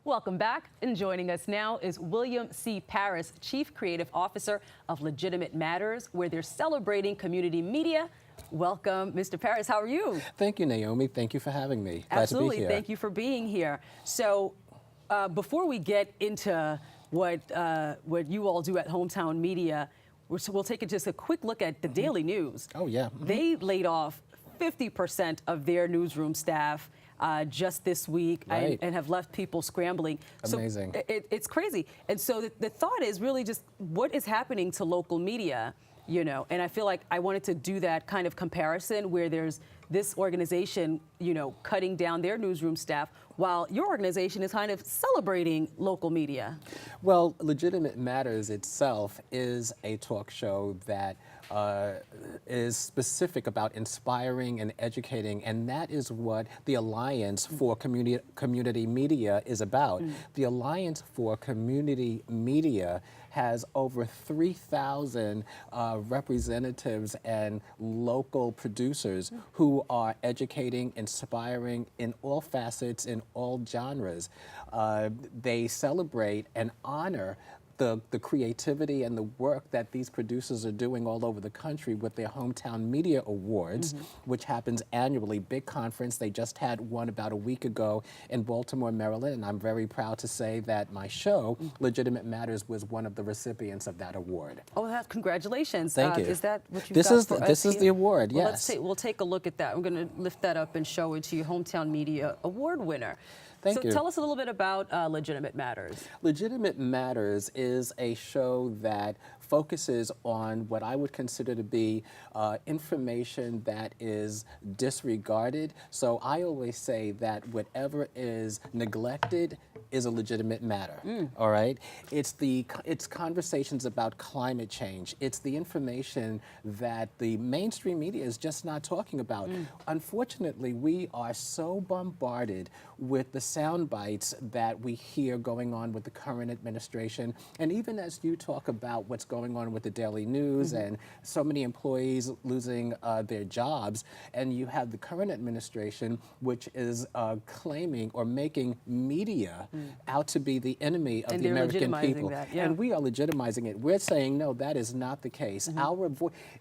Welcome back. And joining us now is William C Parris, Chief Creative Officer of Legitimate Matters, where they're celebrating community media. Welcome, Mr. Parris. How are you? Thank you, Naomi. Thank you for having me. Absolutely. Glad to be here. Thank you for being here. So before we get into what you all do at Hometown Media, we'll take just a quick look at the Daily News. Oh, yeah. Mm-hmm. They laid off 50% of their newsroom staff just this week, right, and have left people scrambling. Amazing. So it's crazy. And so the thought is really just what is happening to local media, you know, and I feel like I wanted to do that kind of comparison where there's this organization, you know, cutting down their newsroom staff while your organization is kind of celebrating local media. Well, Legitimate Matters itself is a talk show that is specific about inspiring and educating, and that is what the Alliance for Community Media is about. The Alliance for Community Media has over 3,000 representatives and local producers who are educating, inspiring in all facets, in all genres. They celebrate and honor the creativity and the work that these producers are doing all over the country with their Hometown Media Awards, which happens annually, big conference. They just had one about a week ago in Baltimore, Maryland, and I'm very proud to say that my show, Legitimate Matters, was one of the recipients of that award. Oh, congratulations. Thank you. Is that what you've this got is for the, us This is here? the award, Well, yes. we'll take a look at that. I'm going to lift that up and show it to you, Hometown Media Award winner. Thank you. So tell us a little bit about Legitimate Matters. Legitimate Matters is a show that focuses on what I would consider to be information that is disregarded. So I always say that whatever is neglected is a legitimate matter, all right? It's conversations about climate change. It's the information that the mainstream media is just not talking about. Unfortunately, we are so bombarded with the sound bites that we hear going on with the current administration. And even as you talk about what's going on with the Daily News and so many employees losing their jobs, and you have the current administration, which is claiming or making media out to be the enemy of the American people. That, yeah. And we are legitimizing it. We're saying, no, that is not the case.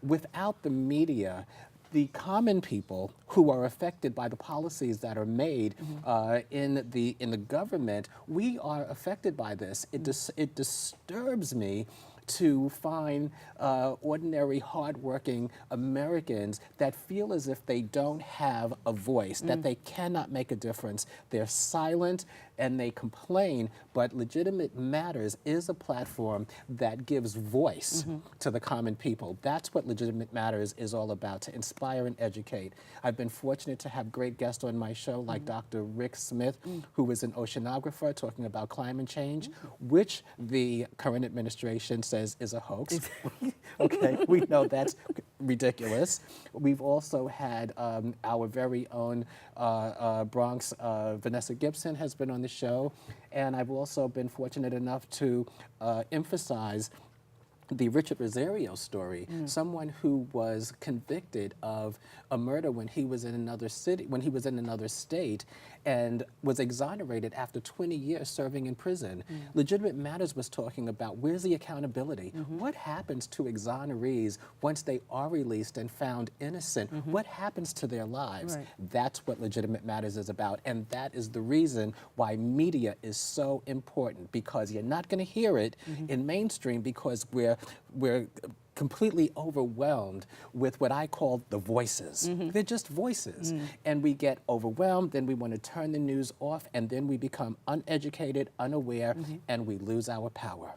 Without the media, the common people who are affected by the policies that are made in the government, we are affected by this. It disturbs me to find ordinary, hardworking Americans that feel as if they don't have a voice, that they cannot make a difference. They're silent and they complain, but Legitimate Matters is a platform that gives voice to the common people. That's what Legitimate Matters is all about, to inspire and educate. I've been fortunate to have great guests on my show like Dr. Rick Smith, who is an oceanographer talking about climate change, which the current administration says is a hoax. Okay, we know that's ridiculous. We've also had our very own Bronx, Vanessa Gibson has been on the show, and I've also been fortunate enough to emphasize the Richard Rosario story, someone who was convicted of a murder when he was in another city, when he was in another state, and was exonerated after 20 years serving in prison. Legitimate Matters was talking about where's the accountability? What happens to exonerees once they are released and found innocent? What happens to their lives? Right. That's what Legitimate Matters is about, and that is the reason why media is so important, because you're not going to hear it in mainstream because we're completely overwhelmed with what I call the voices. They're just voices. And we get overwhelmed, then we want to turn the news off, and then we become uneducated, unaware, and we lose our power.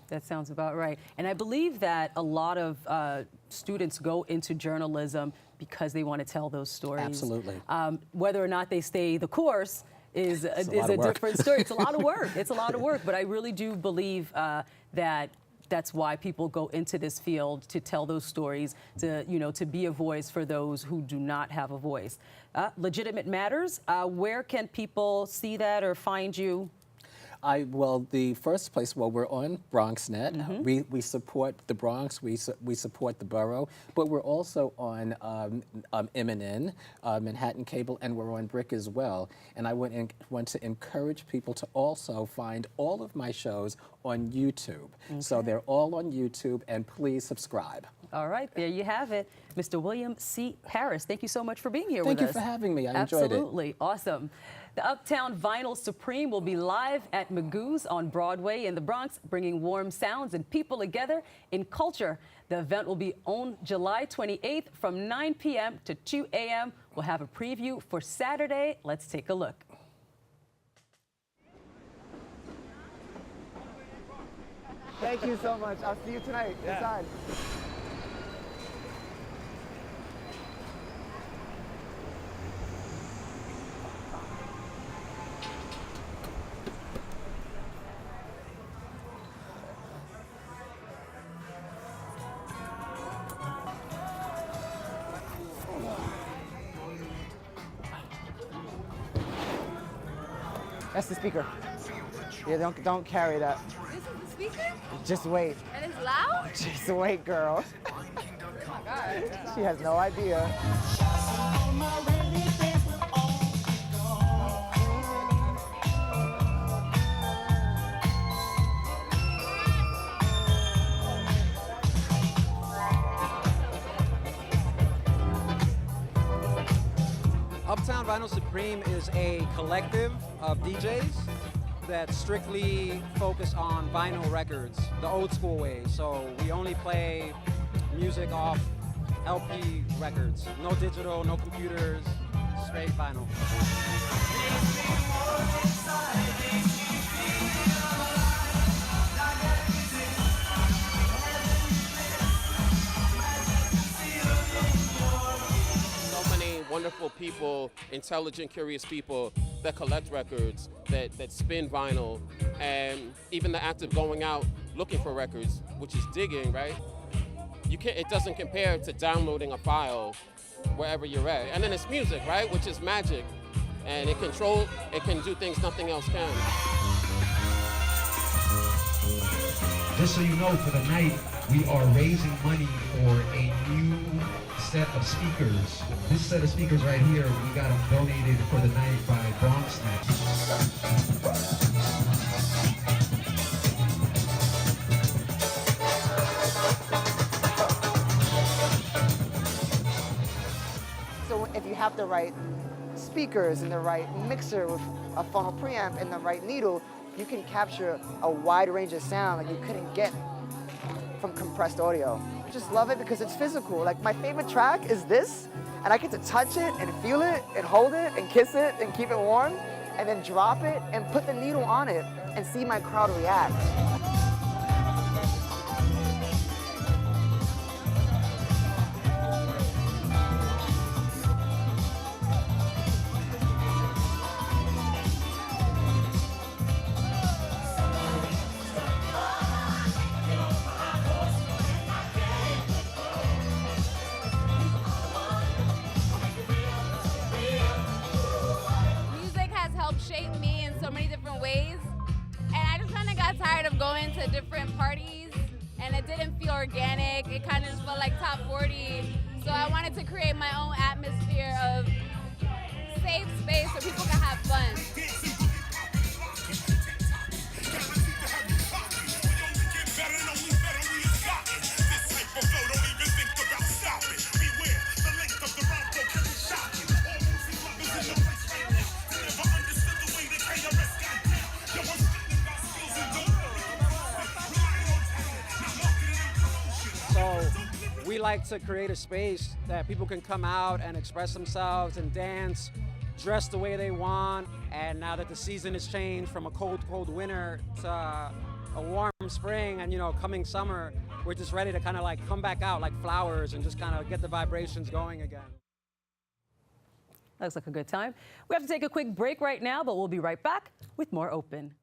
That sounds about right. And I believe that a lot of students go into journalism because they want to tell those stories. Absolutely. Whether or not they stay the course is a different story. It's a lot of work. It's a lot of work. But I really do believe that that's why people go into this field, to tell those stories, to be a voice for those who do not have a voice. Legitimate Matters, where can people see that or find you? Well, the first place, well, we're on BronxNet. We support the Bronx, we support the borough, but we're also on MNN, Manhattan Cable, and we're on Brick as well. And I want to encourage people to also find all of my shows on YouTube. So they're all on YouTube, and please subscribe. All right, there you have it. Mr. William C. Parris, thank you so much for being here with us. Thank you for having me. I enjoyed it. Absolutely. Awesome. The Uptown Vinyl Supreme will be live at Magoo's on Broadway in the Bronx, bringing warm sounds and people together in culture. The event will be on July 28th from 9 p.m. to 2 a.m. We'll have a preview for Saturday. Let's take a look. Thank you so much. I'll see you tonight inside. That's the speaker. Yeah, don't carry that. This is the speaker? Just wait. And it's loud? Just wait, girl. Oh my God. She has no idea. Uptown Vinyl Supreme is a collective of DJs that strictly focus on vinyl records, the old school way. So we only play music off LP records. No digital, no computers, straight vinyl. Wonderful people, intelligent, curious people that collect records, that spin vinyl, and even the act of going out looking for records, which is digging, right? It doesn't compare to downloading a file wherever you're at. And then it's music, right? Which is magic. And it can do things nothing else can. Just so you know, for the night, we are raising money for a new set of speakers. This set of speakers right here, we got them donated for the night by BronxNet. So if you have the right speakers and the right mixer with a funnel preamp and the right needle, you can capture a wide range of sound that you couldn't get from compressed audio. I just love it because it's physical. Like, my favorite track is this, and I get to touch it and feel it and hold it and kiss it and keep it warm, and then drop it and put the needle on it and see my crowd react. Shaped me in so many different ways, and I just kind of got tired of going to different parties and it didn't feel organic. It kind of just felt like top 40, so I wanted to create my own atmosphere of safe space where people can have fun. We like to create a space that people can come out and express themselves and dance, dress the way they want. And now that the season has changed from a cold, cold winter to a warm spring and, coming summer, we're just ready to kind of like come back out like flowers and just kind of get the vibrations going again. Looks like a good time. We have to take a quick break right now, but we'll be right back with more Open.